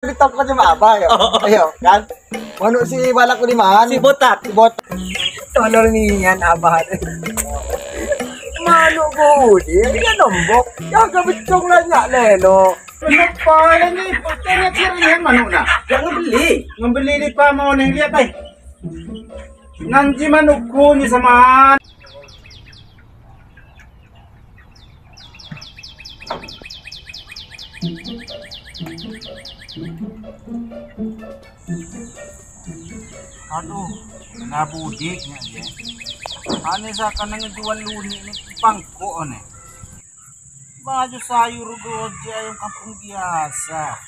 Ditop ko sa baba, yo. Ayo, kan? Mano si balak ko di man? Si Botak. Si Bot. Tolol niyan, abahan. Mano ko, di? Yan nombok. Ya, kabit kong lang nga, lelo. Kenapa ni? Tanya ciri manuk na. Jangan beli. Membeli ni pa mau nih lihat ay. Nanti manukku ni sama. Aduh, nabudiknya dia. Ane sa kanang jual luni ni pangko ane. Baju sayur goja yung kampung biasa.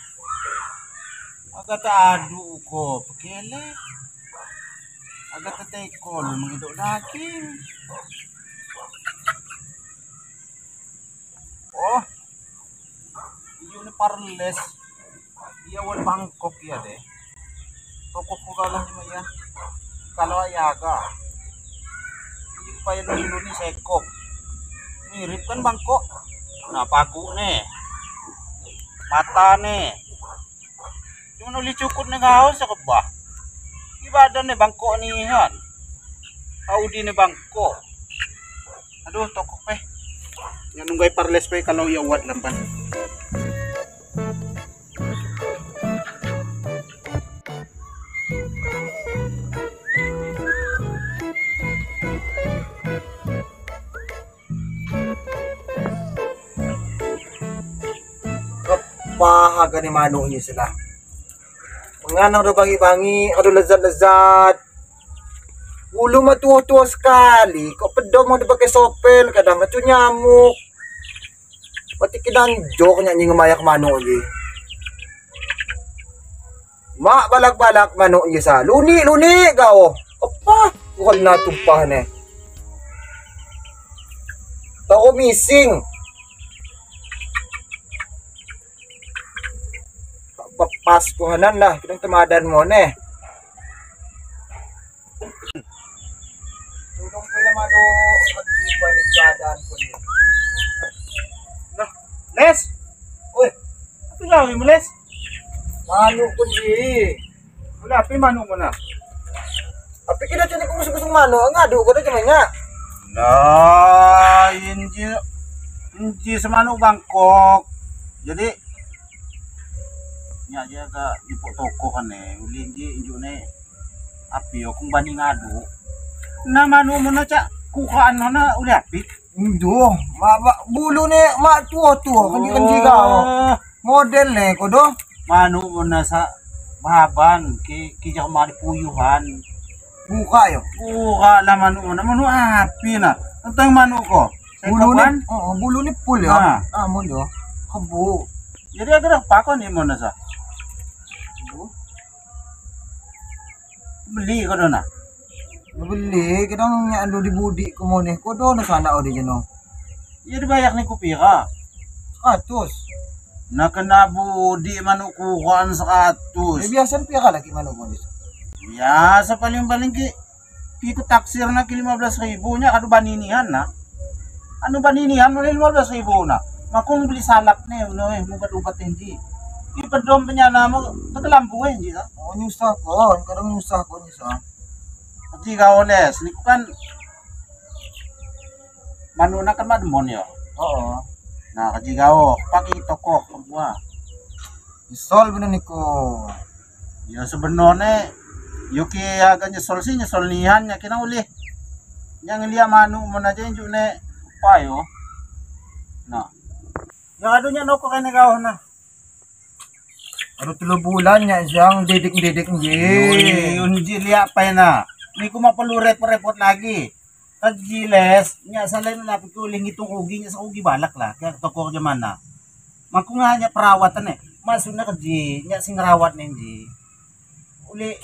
Agak adu ko, pekele. Agak tekol mengidok daging. Oh, ini parles. Iya wan Bangkok ya deh. Toko ko kalah cuma ya. Kalau ayaga. Ini pa yun dulu ni sekop. Mirip kan Bangkok. Nah paku nih. Mata nih. Cuma uli cukup nih gaos sa bah. Ibadan nih Bangkok nih kan. Audi nih Bangkok. Aduh toko peh. Yang nunggay parles peh kalau yawat lampan. Pahaga ni mano niyo sila. Manganang do bangi-bangi, ado lezat-lezat. Ulo matuwa-tuwa sekali. Kok pedom mo di pakai sopel, kadang itu nyamuk. Pati kinanjo kanya nying mayak mano ni. Mak balak-balak mano niyo sa. Luni gao. Apa? Bukan na tumpah ne. Tao missing. Pas kuhanan lah, kita temadan mo ne. Tulong ko naman o magkipay ng keadaan ko niyo. Nah, Les. Uy, Apa gawin mo, Les? mano ko di. Wala, apa manuk mo na? Tapi kita cini kung gusto mano, ang ado ko na cuma nga. Nah, inji semanuk Bangkok. Jadi nya aja ka ipo toko kan uli inji inju ne api yo kung bani ngadu. Na manu mo na ca kukaan mo na uli api. Duh, bulu ni mak tua-tua kanji kau. Model ne ko do. Manu mo na sa mahaban ki jak mari puyuhan. Buka yo. Buka lah manu mo na manu api na. Tentang manu ko. Bulu ni, bulu ni full yo. Ah. Mo do. Kebu. Jadi agak pakon ni mo na sa. Beli ko doon na. Beli, kita nga ando di budi ko mo ne. Ko do na sana o di jeno. Jadi banyak ni kupira. 100. Nakana budi manukuhan sa katus. Biasa pira lagi mano ko dito. Ya, sa paling-paling ikut taksir na ki 15,000 nya kadu baninihan na. Ano baninihan mo 15,000 na? Makung beli salap ne, no mubat-ubat hindi. Ipadom pa niya na mo, tagalampu hindi sa. Oh, nyusah ko, kadang nyusah ko nyusah. Pati ka oles, ni kan manuna kan mademon yo. Oo. Nah, kajigaw, pakito ko, kabua. Isol bener niko. Ya sebenarnya yuki agak nyesol sih nyesol nihan nya kina uli. Yang lihat manu mo na dyan ne payo. Nah. Yang adunya no ko kay nagaw na. Ano 3 bulan nya siyang didik-didik Yun lihat pa na. Ni ko mapalu-report lagi. Kajiles nya sa lain lapit ko ling itong ugi nya sa ugi balak la. Kaya to ko jaman na. Maku nga nya perawatan Masun na kaji nya sing rawat ninji. Uli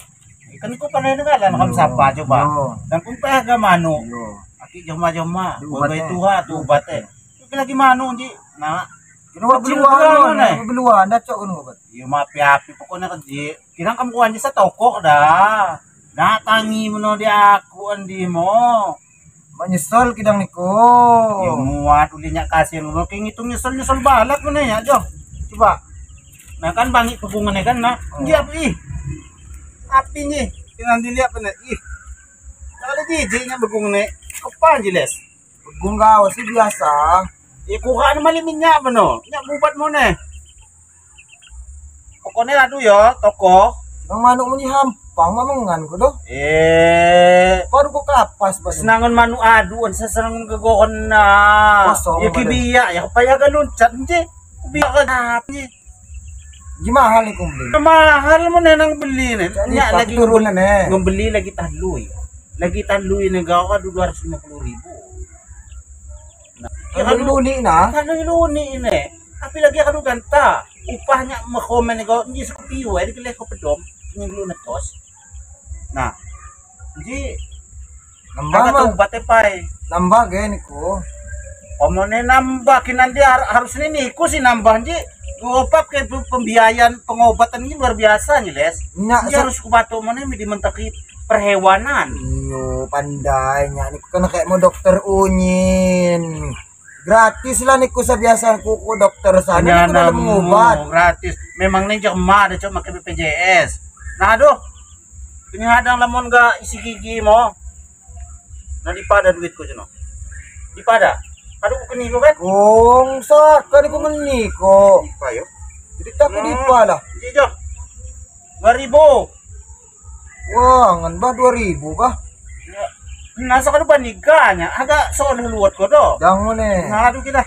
ikan ko pa na ngalan kam sapa coba. Dan kung pahaga mano. Aki jama-jama. Bagay tuha tubat lagi mano di. Na kinuha beluan daco kuno bat. Iyo mapi-api po ko na kaji. Kinang kamkuhan di sa toko da. Datangi mo no di ako andi mo. Menyesal kidang niko. Yung muat uli nya kasih lu king itong nyesel balak mo na ya, Jo. Coba. Nah kan bangi pegungan kan na. Hindi api. Api ni. Tinang dilihat pa na. Kalau jijik nya begung ne. Kapan jelas? Gunggaw si biasa. Kuha naman limin niya ba no? Nya bubat mo ne. Pokoknya aduh yo, toko. Nang manuk mo ni hampang mamangan ko do. Baru ko kapas ba? Senangan manu adu an sa senangan gagawon na. Kosong Ya kibiya, ya kaya ganun chat nje. Biya ka ni. Gimahal ni kung beli. Mahal mo na nang beli ne. Nya lagi turun na ne. Ngembeli lagi tahluy. Lagi tahluy na gawa ka 250,000. Ano luni na? Ano iluni ini? Tapi lagi kanu ganta. Upahnya makomen ko hindi sa piyo, di kile ko pedom, ning lu netos. Nah. Jadi Nambah tuh man. bate pai. Nambah gani ko. Omone nambah kinandi harus ini ku sih nambah ji. Gopap ke pembiayaan pengobatan ini luar biasa nih, Les. Nya Jadi harus kubato mana di mentaki perhewanan. iyo pandai nya ni ko kana kayak mo dokter unyin. Gratis lah niku sa biasa kuku dokter sana niku na mengobat. Gratis. Memang nih mah ada cuma ke BPJS. Nah aduh. Pinihadang lamon ga isi gigi mo. Nah di pada duit ko jono. Di pada. Aduh kini ko kan. Kung sa kani ko niko. Di pa yo. Jadi tak ko di pala. Di jo. 2,000. Wah, ngan ba 2,000 ba? Nasa ka ba niganya? Aga soal luwat ko do. Dangon eh. Nah aduh kita.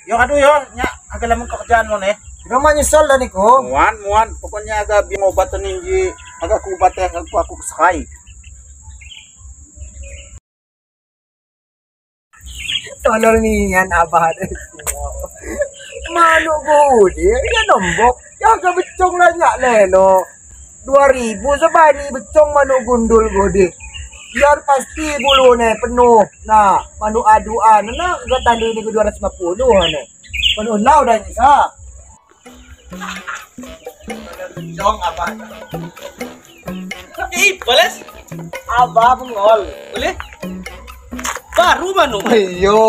Yo aduh yo nya aga lamon kerjaan mo ne. Ramanya nyesal dah niko. Muan, pokoknya agak bingobatan ninji, agak kubat ya aku sakay. Tolol niyan abah deh. Mano ko udi, ya nombok. Ya ka becong lah nya lelo. 2,000 sa bani becong mano gundul godi. Biar pasti bulune penuh. Nah, manu aduan na gatali ni ko 250 ane. Penuh law dah isa. Dong abah. Balas? Abah pengol. Boleh? Baru manu. Ayo,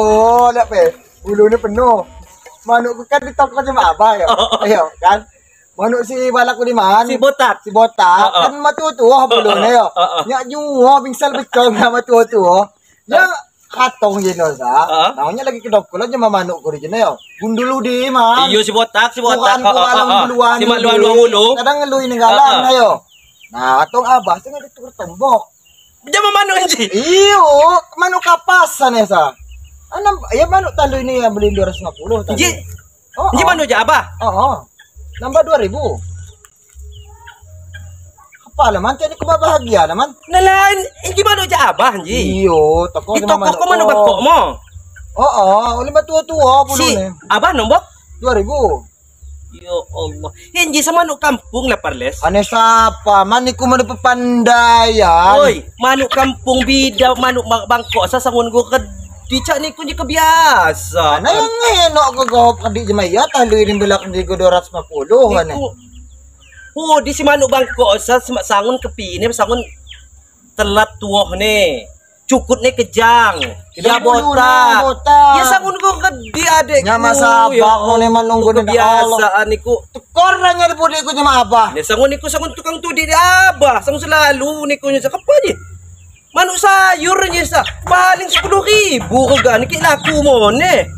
lihat pe. Bulunya penuh. Manuk kan di toko cuma abah ya. Ayo, kan. Manuk si balak ko di man. Si botak. Si botak kan matutuo bulunya yo. Nya juo bingsal becong na matutuo. Ya katong yun sa. Namanya lagi kedok ko lang yung mamanuk ko rin yo. Gundulu di man. Iyo si botak. Bukan ko alam buluan. Si maluan ulo. Kadang ngeluin ng galang na yo. Nah, atong abah sing ditutur tombok. Dia memanu anji. Iyo, manuk kapasan ya sa. Anam, ya manuk talo ini yang beli 250 tadi. Ji. Oh, Ji manu aja abah. Oo. Nambah 2,000. Apa naman? Jadi ko bahagia naman. Nalain, ji manu aja abah anji. Iyo, toko Ito ko manu bangkok mo. Oo, uli matuwa-tuwa Si bulunya. abah nombok. 2,000. Ya Allah. Hindi sa manuk kampung lah parles. Ane sapa? Mani ko man papandayan. Oi, manuk kampung bida manuk bangkok sa sangun go ke dicak ni kunci kebiasa. Ana yang ngeno ko gahop kadi jemaya talo ini belak di 250 ane. Oh, di si manuk bangkok sa sangun kepine sangun telat tuoh ne. Cukut ne kejang. Ya botak. Ya sangun ko kedi adek. Nya masabak mo ne manunggo na kebiasaan niku. Tukor na nya di pudi ko jema abah. Ya sangun niku sangun tukang tudi di abah. Sangun selalu niku nya sa kapanya. Manuk sayur nya sa paling 10,000 ko gani ki laku mo ne.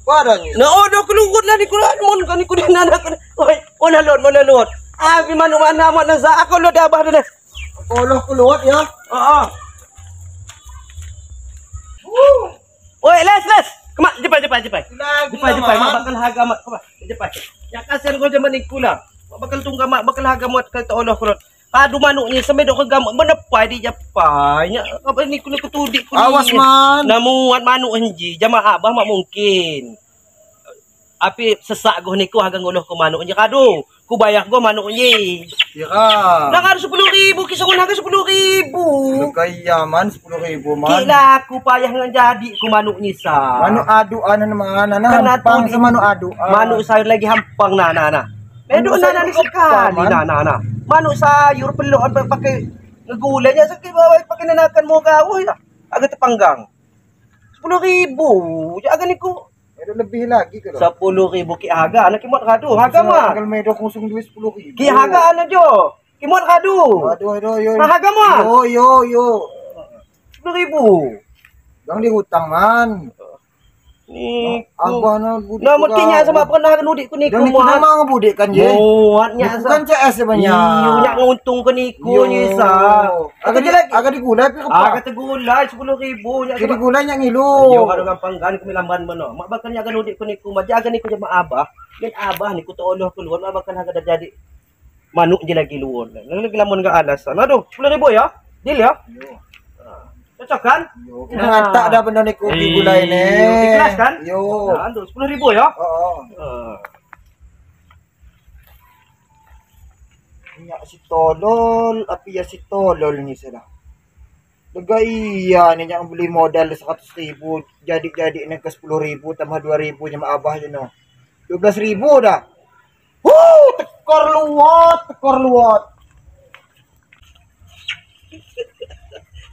Padanya. Na odo kulungkot na niku mon gani ko din anak. Oi, monalot. Abi manuk mana mo na sa ako lo abah na. Koloh keluar ya. Oo. Oi, les. Kema, jepai. Jepai, mak bakal haga mak. Kema, jepai. Ya kasar ko jaman ikula. Mak bakal tungga mak bakal haga mat ka Allah kulot. Kadu manuk ni sampai dok gamak menepai di japai. Nya apa ni kula ketudi ko. Awas man. Namuat manuk enji, jamaah abah mak mungkin. Api sesak goh niku haga ngoloh ko manuk nya kadu. Ku bayar gua manuk ni. Ya. Nang ada 10,000 kisah harga 10,000. Kaya man 10,000 man. Kila aku payah ngan jadi ku manuk ni sa. Manuk aduan naman ana Karena hampang tu sa manuk aduan. Manuk sayur lagi hampang na. Medok Manuk na sayur ni sekali man. na. Manuk sayur perlu pakai ngegulai nya sakit pakai nanakan mo gawo ya. Agak terpanggang. 10,000. Ya agak niku Ada lebih lagi ke 10.000 ki haga anak kimot kadu haga mah. Kalau medo kosong duit 10.000. Ki haga anak jo. Kimot kadu. Aduh, yo. Haga mah. Yo. 10.000. Yang dihutang man. Niku. Abah na budik. Nah, mestinya sama pernah nudik ku niku Dan niku nama ngebudik kan je. Muatnya Bukan CS sebenarnya. Iyo nya nguntung ke niku nyisa. Agak digulai pi Ah apa? kata gulai 10.000 nya. Jadi gulai nya ngilu. Yo kado gampang kan kumilamban mano. Mak bakal nya nudik ku niku mah jaga niku jama abah. Dan abah niku toloh keluar mak bakal haga jadi manuk je lagi luon. Lagi lamun ga alasan. Aduh 10.000 ya. Deal ya. Cocok kan? Kita ngantak dah benda niku di gulai ni. Ikhlas kan? Yo. Nah, 10.000 ya. Oo. Nya si tolol, api ya si tolol ni sudah. Lega iya ni yang beli modal 100.000 jadi ni ke 10.000 tambah 2.000 nya mak abah je no. 12.000 dah. Tekor luot.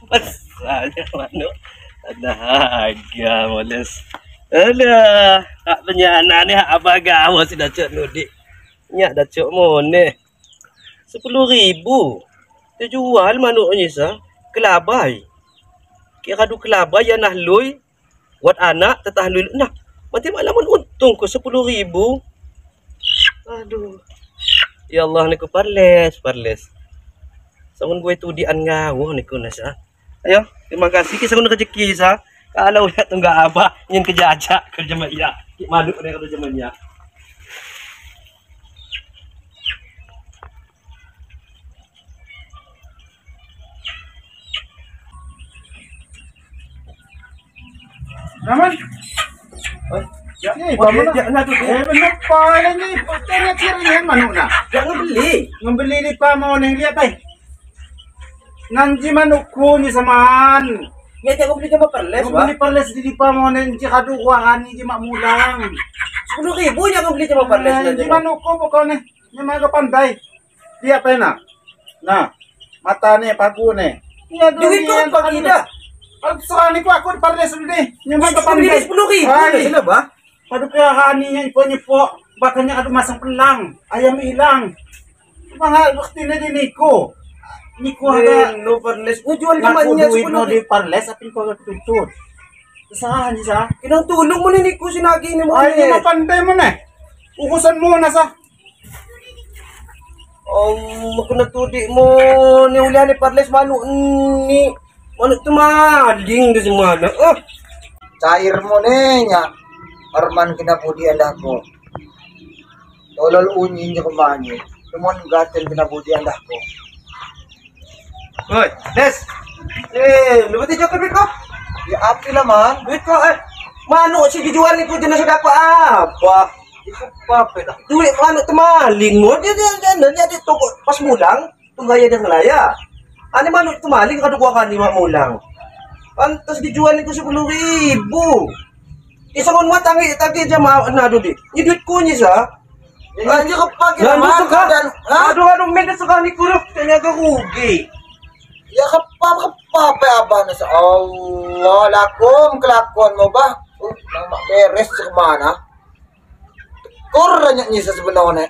Masalahnya mano ada harga males. Alah, hak penyana ni hak abah gawa si dah cok nudik. Nyak dah cok mone. 10.000. Dia jual manuknya sa kelabai. Kira du kelabai ya nah lui. Buat anak tetah lui. Nah, mati malamun untung ko 10.000. Aduh. Ya Allah niku parles. Samun gue tu di an ngawuh niku nasa. Ayo, terima kasih kisah guna rezeki sa. Kalau ya tunggak abah ingin kerja maya. Madu dari kerja maya. Naman. Ya, Benar pa ni. Tanya ciri manuk na. jangan beli. Membeli ni pa mau neng lihat ay. Nanti manukku ni samaan. Ya jangan beli sama perles, Membeli perles di pa mau neng jika dukuhan ni mak mulang. 10.000 jangan beli sama perles. Di manukku pokoknya ni mga pandai. Dia apa na? Nah, mata ni pagu ni. Iya Duit ko pag ida. Pag soal ni ko ako perles ni. Ni mga Beli pandai. 10.000 na ba? Padu kaya hani niya ipo bakanya adu masang pelang ayam hilang mga waktu na din Niko ada No perles. Ujual ngaku naman niya duit no 10.000. di parles apin ko tuntut saan siya Kinang tulong mo ni Nico sinagi ni mo. ay di mapantay mo na ukusan mo na sa Makunatudi mo ni ulihan ni Parles manu ni tumaling di semana. Cair mo ni nya. Arman kinabudi anda ko. Tolol unyin nya kumani. Tumon gaten kinabudi anda ko. Hoy, Les. Lubat ti joker ko. Ya api laman. Duit ko manu si dijual ni ko din sa dako apa? Ikaw pa peda. Duit manu tumaling mo. Dia toko pas mulang tunggaya dia ngelaya. Ani manu tumaling kadu ko kan 5 mulang. Pantas dijual ni ko 10.000. Isa mon matangi tagi jama na do di. Ni duit ko ni sa. Aja kapag Naman naman ka. dan Aduh mendes sekali kurang kanya ka rugi. ya kapag apa na sa Allah lakom kelakon mo ba? Nang beres sa mana? Koranya niya sa sebenarnya.